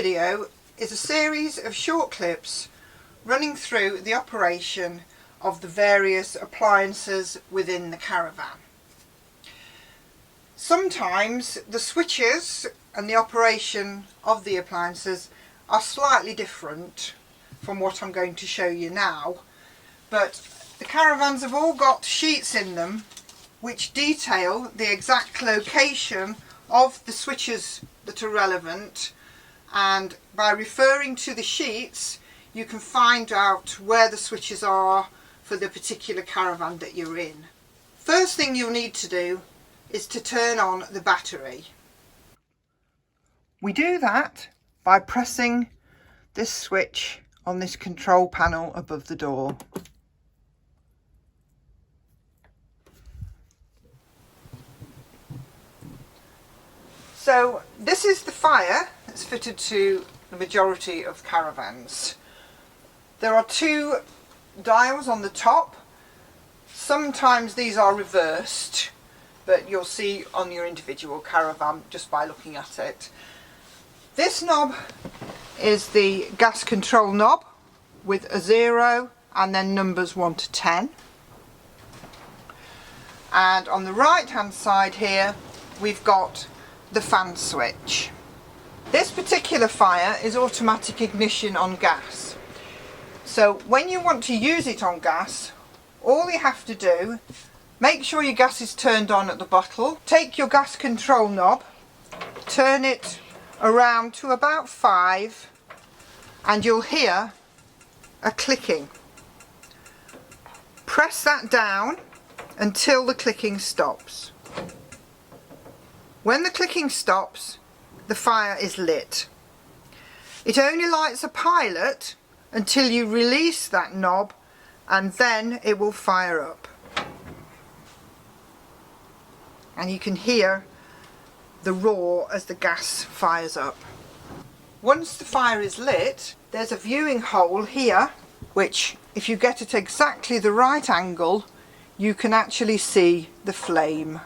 video is a series of short clips running through the operation of the various appliances within the caravan. Sometimes the switches and the operation of the appliances are slightly different from what I'm going to show you now, but the caravans have all got sheets in them which detail the exact location of the switches that are relevant, and by referring to the sheets you can find out where the switches are for the particular caravan that you're in. First thing you'll need to do is to turn on the battery. We do that by pressing this switch on this control panel above the door. So this is the fire that's fitted to the majority of caravans. There are two dials on the top. Sometimes these are reversed, but you'll see on your individual caravan just by looking at it. This knob is the gas control knob with a 0 and then numbers 1 to 10. And on the right hand side here we've got the fan switch. This particular fire is automatic ignition on gas. So when you want to use it on gas, all you have to do, make sure your gas is turned on at the bottle, take your gas control knob, turn it around to about 5 and you'll hear a clicking. Press that down until the clicking stops. When the clicking stops, the fire is lit. It only lights a pilot until you release that knob, and then it will fire up. And you can hear the roar as the gas fires up. Once the fire is lit, there's a viewing hole here, which if you get at exactly the right angle, you can actually see the flame.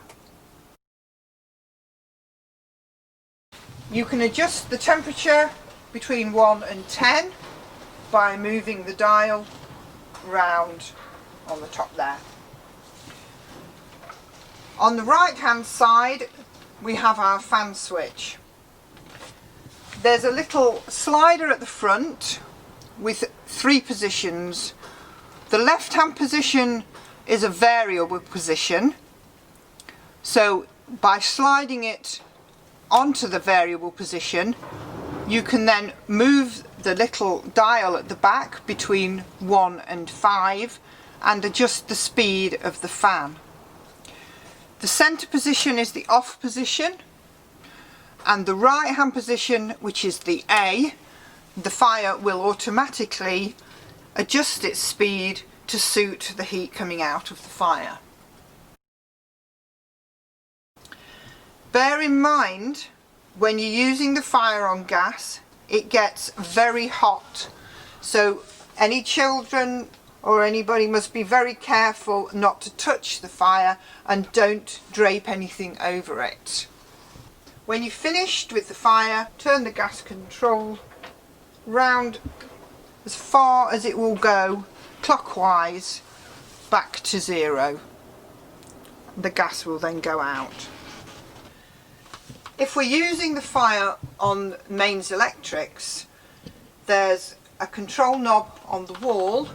You can adjust the temperature between 1 and 10 by moving the dial round on the top there. On the right hand side we have our fan switch. There's a little slider at the front with 3 positions. The left hand position is a variable position, so by sliding it onto the variable position you can then move the little dial at the back between 1 and 5 and adjust the speed of the fan. The centre position is the off position, and the right hand position, which is the A, the fire will automatically adjust its speed to suit the heat coming out of the fire. Bear in mind, when you're using the fire on gas, it gets very hot, so any children or anybody must be very careful not to touch the fire and don't drape anything over it. When you've finished with the fire, turn the gas control round as far as it will go clockwise back to 0. The gas will then go out. If we're using the fire on mains electrics, there's a control knob on the wall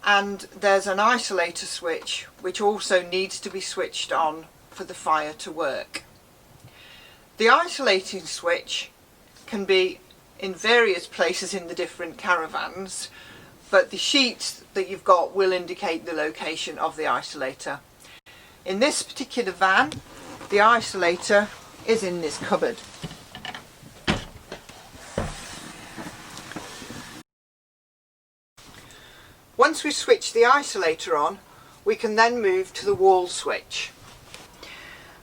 and there's an isolator switch which also needs to be switched on for the fire to work. The isolating switch can be in various places in the different caravans, but the sheets that you've got will indicate the location of the isolator. In this particular van, the isolator is in this cupboard. Once we switch the isolator on, we can then move to the wall switch.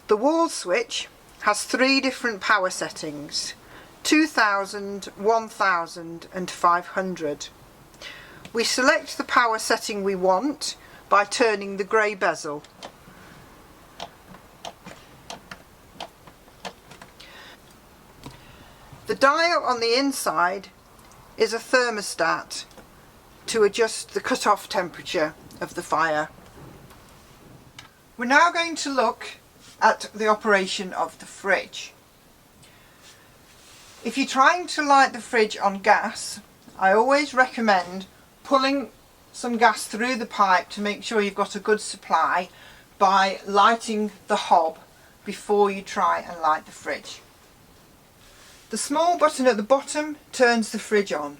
The wall switch has 3 different power settings: 2000, 1000 and 500. We select the power setting we want by turning the grey bezel. The dial on the inside is a thermostat to adjust the cut-off temperature of the fire. We're now going to look at the operation of the fridge. If you're trying to light the fridge on gas, I always recommend pulling some gas through the pipe to make sure you've got a good supply by lighting the hob before you try and light the fridge. The small button at the bottom turns the fridge on.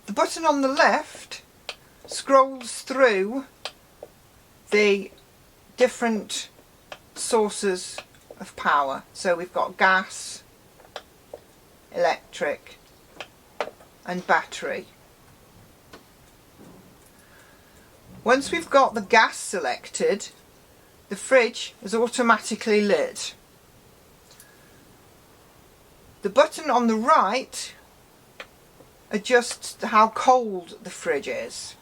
The button on the left scrolls through the different sources of power. So we've got gas, electric and battery. Once we've got the gas selected, the fridge is automatically lit. The button on the right adjusts how cold the fridge is.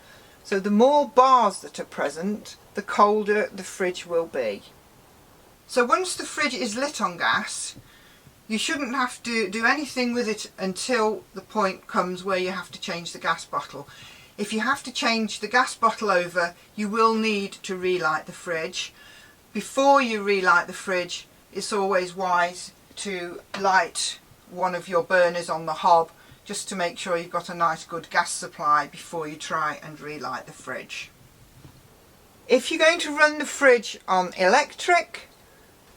So the more bars that are present, the colder the fridge will be. So once the fridge is lit on gas, you shouldn't have to do anything with it until the point comes where you have to change the gas bottle. If you have to change the gas bottle over, you will need to relight the fridge. Before you relight the fridge, it's always wise to light one of your burners on the hob just to make sure you've got a nice good gas supply before you try and relight the fridge. If you're going to run the fridge on electric,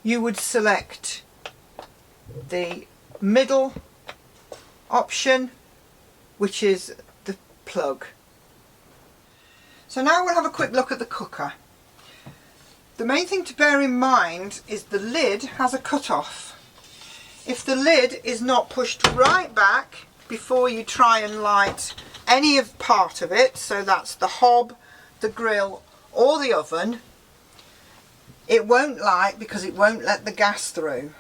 you would select the middle option, which is the plug. So now we'll have a quick look at the cooker. The main thing to bear in mind is the lid has a cut-off. If the lid is not pushed right back before you try and light any of part of it, so that's the hob, the grill or the oven, it won't light because it won't let the gas through.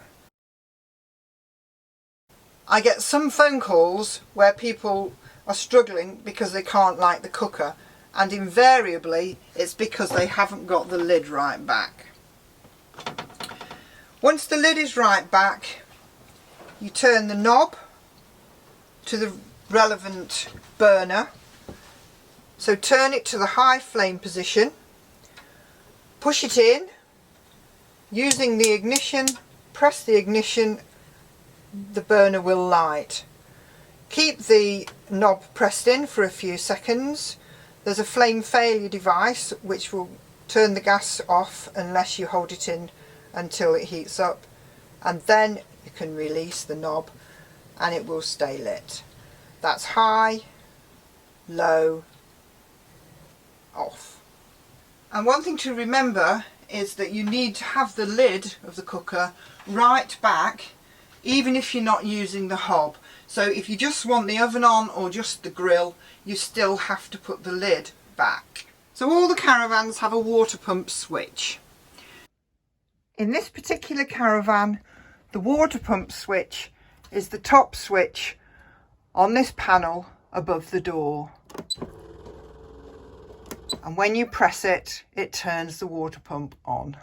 I get some phone calls where people are struggling because they can't light the cooker, and invariably it's because they haven't got the lid right back. Once the lid is right back, you turn the knob to the relevant burner. So turn it to the high flame position, push it in, using the ignition, press the ignition, the burner will light. Keep the knob pressed in for a few seconds. There's a flame failure device which will turn the gas off unless you hold it in until it heats up, and then you can release the knob and it will stay lit. That's high, low, off. And one thing to remember is that you need to have the lid of the cooker right back, even if you're not using the hob. So if you just want the oven on or just the grill, you still have to put the lid back. So all the Caravans have a water pump switch. In this particular Caravan, the water pump switch is the top switch on this panel above the door. And when you press it, it turns the water pump on.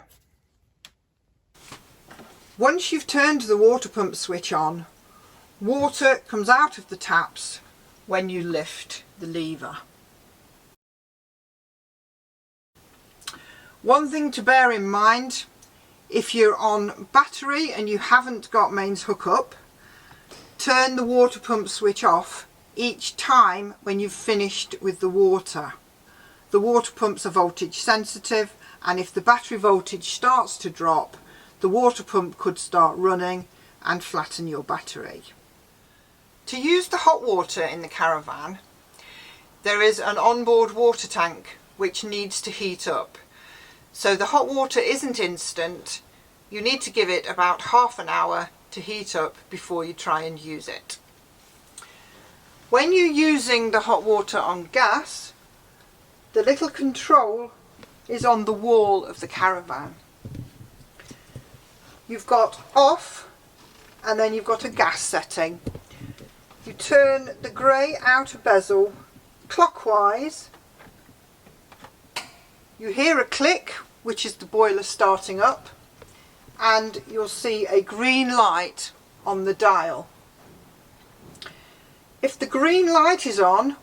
Once you've turned the water pump switch on, water comes out of the taps when you lift the lever. One thing to bear in mind, if you're on battery and you haven't got mains hookup, turn the water pump switch off each time when you've finished with the water. The water pumps are voltage sensitive, and if the battery voltage starts to drop, the water pump could start running and flatten your battery. To use the hot water in the Caravan, there is an onboard water tank which needs to heat up. So the hot water isn't instant. You need to give it about half an hour to heat up before you try and use it. When you're using the hot water on gas, the little control is on the wall of the Caravan. You've got off, and then you've got a gas setting. You turn the grey outer bezel clockwise. You hear a click, which is the boiler starting up, and you'll see a green light on the dial. If the green light is on,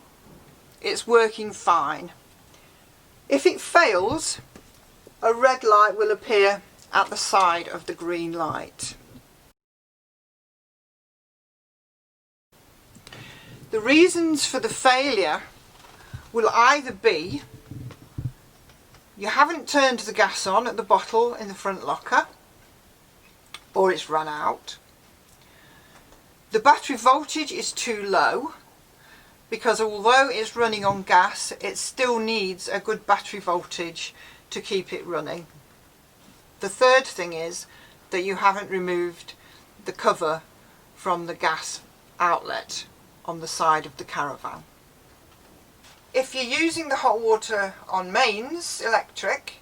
it's working fine. If it fails, a red light will appear at the side of the green light. The reasons for the failure will either be you haven't turned the gas on at the bottle in the front locker, or it's run out. The battery voltage is too low, because although it's running on gas, it still needs a good battery voltage to keep it running. The third thing is that you haven't removed the cover from the gas outlet on the side of the Caravan. If you're using the hot water on mains electric,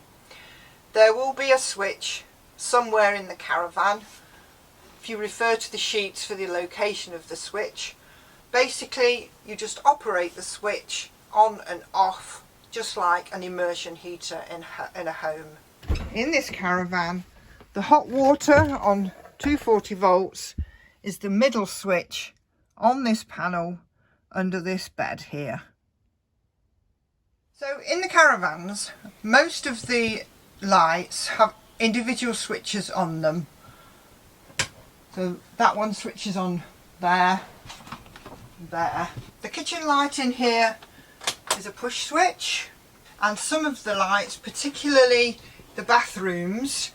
there will be a switch somewhere in the Caravan. If you refer to the sheets for the location of the switch, basically you just operate the switch on and off just like an immersion heater in a home. In this Caravan, the hot water on 240 volts is the middle switch on this panel under this bed here. So in the Caravans, most of the lights have individual switches on them. So that one switches on there, there. The kitchen light in here is a push switch, and some of the lights, particularly the bathrooms,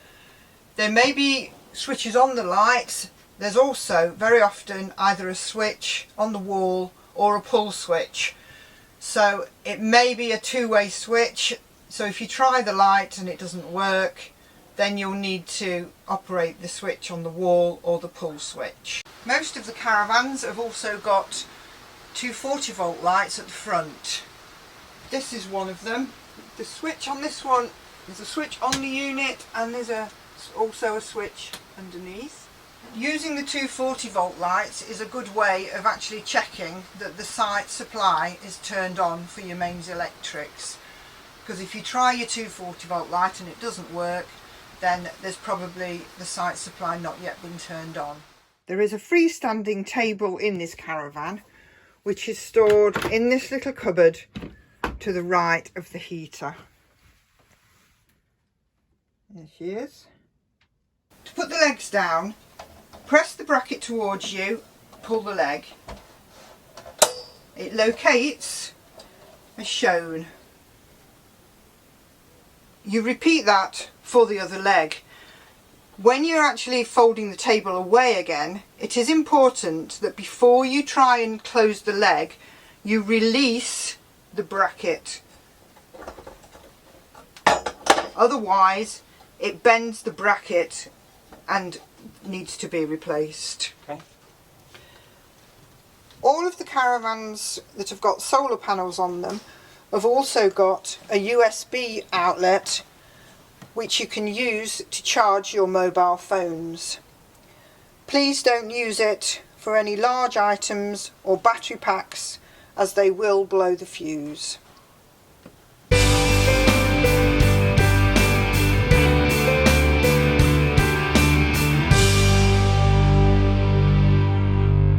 there may be switches on the lights. There's also very often either a switch on the wall or a pull switch. So it may be a two-way switch. So if you try the light and it doesn't work, then you'll need to operate the switch on the wall or the pull switch. Most of the Caravans have also got 240 volt lights at the front. This is one of them. The switch on this one, there's a switch on the unit and there's also a switch underneath. Using the 240 volt lights is a good way of actually checking that the site supply is turned on for your mains electrics. Because if you try your 240 volt light and it doesn't work, then there's probably the site supply not yet been turned on. There is a freestanding table in this Caravan which is stored in this little cupboard to the right of the heater. There she is. To put the legs down, press the bracket towards you, pull the leg. It locates as shown. You repeat that for the other leg. When you're actually folding the table away again, it is important that before you try and close the leg, you release the bracket. Otherwise, it bends the bracket and needs to be replaced. Okay. All of the Caravans that have got solar panels on them have also got a USB outlet which you can use to charge your mobile phones. Please don't use it for any large items or battery packs, as they will blow the fuse.